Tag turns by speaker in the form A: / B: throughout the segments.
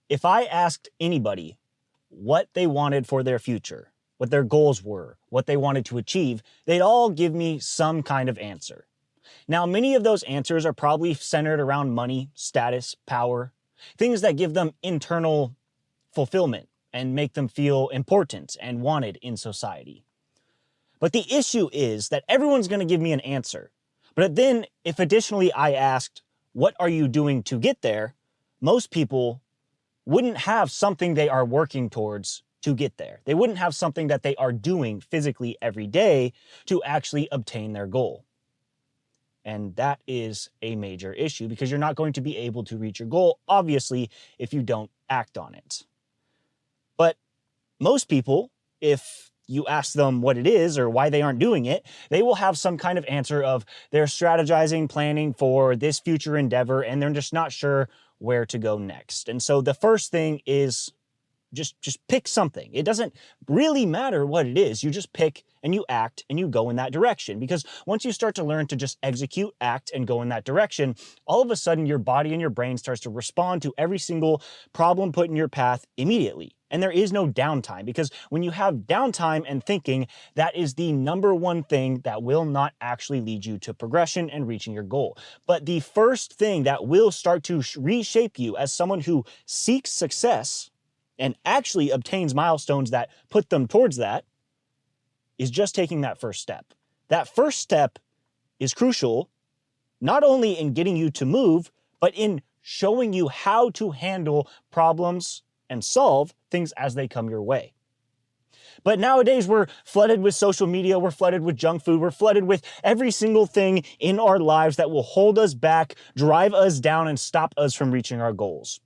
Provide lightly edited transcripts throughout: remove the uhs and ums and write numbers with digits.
A: If I asked anybody what they wanted for their future, what their goals were, what they wanted to achieve, they'd all give me some kind of answer. Now, many of those answers are probably centered around money, status, power, things that give them internal fulfillment and make them feel important and wanted in society. But the issue is that everyone's going to give me an answer. But then, if additionally I asked, what are you doing to get there? Most people wouldn't have something they are working towards to get there. They wouldn't have something that they are doing physically every day to actually obtain their goal. And that is a major issue because you're not going to be able to reach your goal, obviously, if you don't act on it. But most people, if you ask them what it is or why they aren't doing it, they will have some kind of answer of they're strategizing, planning for this future endeavor, and they're just not sure where to go next. And so the first thing is just pick something. It doesn't really matter what it is. You just pick and you act and you go in that direction. Because once you start to learn to just execute, act, and go in that direction, all of a sudden your body and your brain starts to respond to every single problem put in your path immediately. And there is no downtime, because when you have downtime and thinking, that is the number one thing that will not actually lead you to progression and reaching your goal. But the first thing that will start to reshape you as someone who seeks success and actually obtains milestones that put them towards that is just taking that first step. That first step is crucial, not only in getting you to move, but in showing you how to handle problems and solve things as they come your way. But nowadays we're flooded with social media, we're flooded with junk food, we're flooded with every single thing in our lives that will hold us back, drive us down, and stop us from reaching our goals.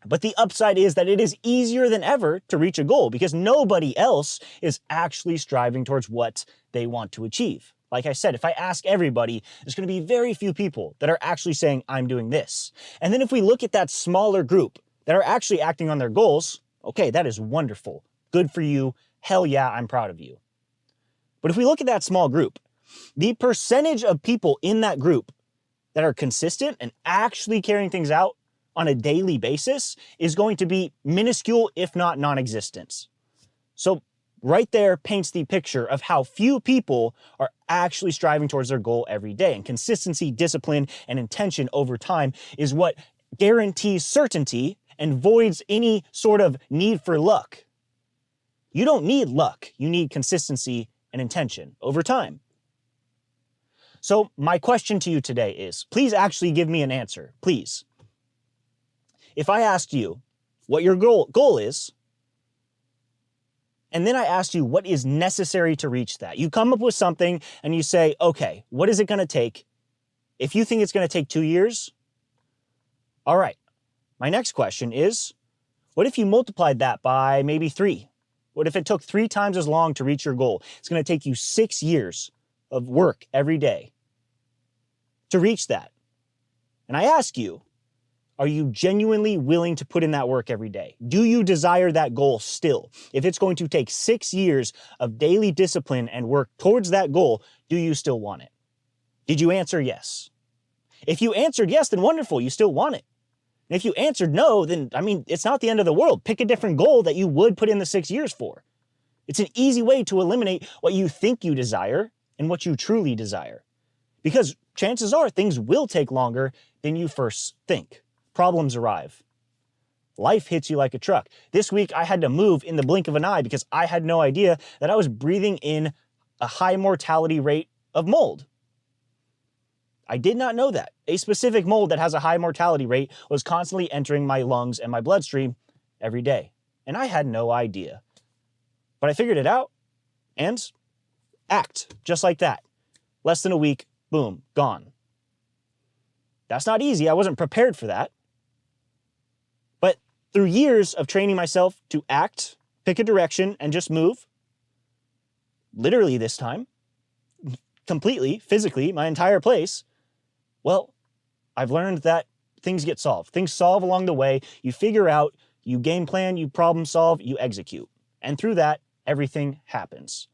A: But the upside is that it is easier than ever to reach a goal because nobody else is actually striving towards what they want to achieve. Like I said, if I ask everybody, there's going to be very few people that are actually saying, I'm doing this. And then if we look at that smaller group that are actually acting on their goals, okay, that is wonderful. Good for you. Hell yeah, I'm proud of you. But if we look at that small group, the percentage of people in that group that are consistent and actually carrying things out on a daily basis is going to be minuscule, if not non-existent. So right there paints the picture of how few people are actually striving towards their goal every day. And consistency, discipline, and intention over time is what guarantees certainty and voids any sort of need for luck. You don't need luck. You need consistency and intention over time. So my question to you today is, please actually give me an answer, please. If I asked you what your goal is, and then I asked you what is necessary to reach that, you come up with something and you say, okay, what is it going to take? If you think it's going to take 2 years, all right. My next question is, what if you multiplied that by maybe 3? What if it took 3 times as long to reach your goal? It's going to take you 6 years of work every day to reach that. And I ask you, are you genuinely willing to put in that work every day? Do you desire that goal still? If it's going to take 6 years of daily discipline and work towards that goal, do you still want it? Did you answer yes? If you answered yes, then wonderful, you still want it. And if you answered no, then, it's not the end of the world. Pick a different goal that you would put in the 6 years for. It's an easy way to eliminate what you think you desire and what you truly desire. Because chances are things will take longer than you first think. Problems arrive. Life hits you like a truck. This week, I had to move in the blink of an eye because I had no idea that I was breathing in a high mortality rate of mold. I did not know that. A specific mold that has a high mortality rate was constantly entering my lungs and my bloodstream every day. And I had no idea. But I figured it out and act just like that. Less than a week, boom, gone. That's not easy. I wasn't prepared for that. But through years of training myself to act, pick a direction, and just move, literally this time, completely, physically, my entire place, well, I've learned that things get solved. Things solve along the way. You figure out, you game plan, you problem solve, you execute. And through that, everything happens.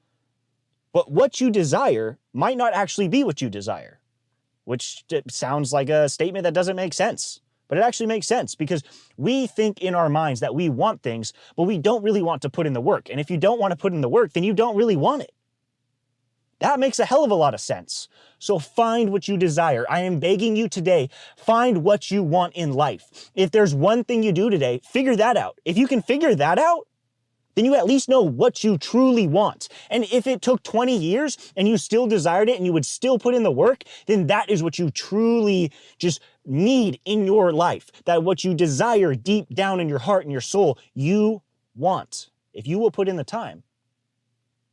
A: But what you desire might not actually be what you desire, which sounds like a statement that doesn't make sense. But it actually makes sense because we think in our minds that we want things, but we don't really want to put in the work. And if you don't want to put in the work, then you don't really want it. That makes a hell of a lot of sense. So find what you desire. I am begging you today, find what you want in life. If there's one thing you do today, figure that out. If you can figure that out, then you at least know what you truly want. And if it took 20 years and you still desired it and you would still put in the work, then that is what you truly just need in your life. That what you desire deep down in your heart and your soul, you want. If you will put in the time,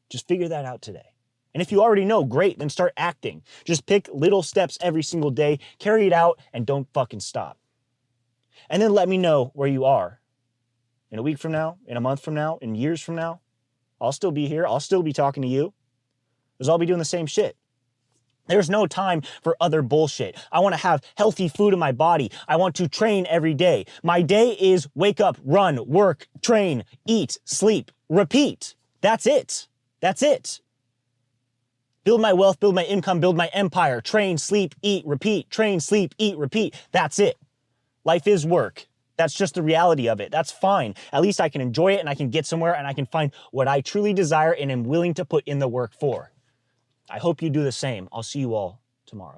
A: just figure that out today. And if you already know, great, then start acting. Just pick little steps every single day, carry it out, and don't fucking stop. And then let me know where you are. In a week from now, in a month from now, in years from now, I'll still be here. I'll still be talking to you. Because I'll be doing the same shit. There's no time for other bullshit. I want to have healthy food in my body. I want to train every day. My day is wake up, run, work, train, eat, sleep, repeat. That's it. That's it. Build my wealth, build my income, build my empire. Train, sleep, eat, repeat. Train, sleep, eat, repeat. That's it. Life is work. That's just the reality of it. That's fine. At least I can enjoy it and I can get somewhere and I can find what I truly desire and am willing to put in the work for. I hope you do the same. I'll see you all tomorrow.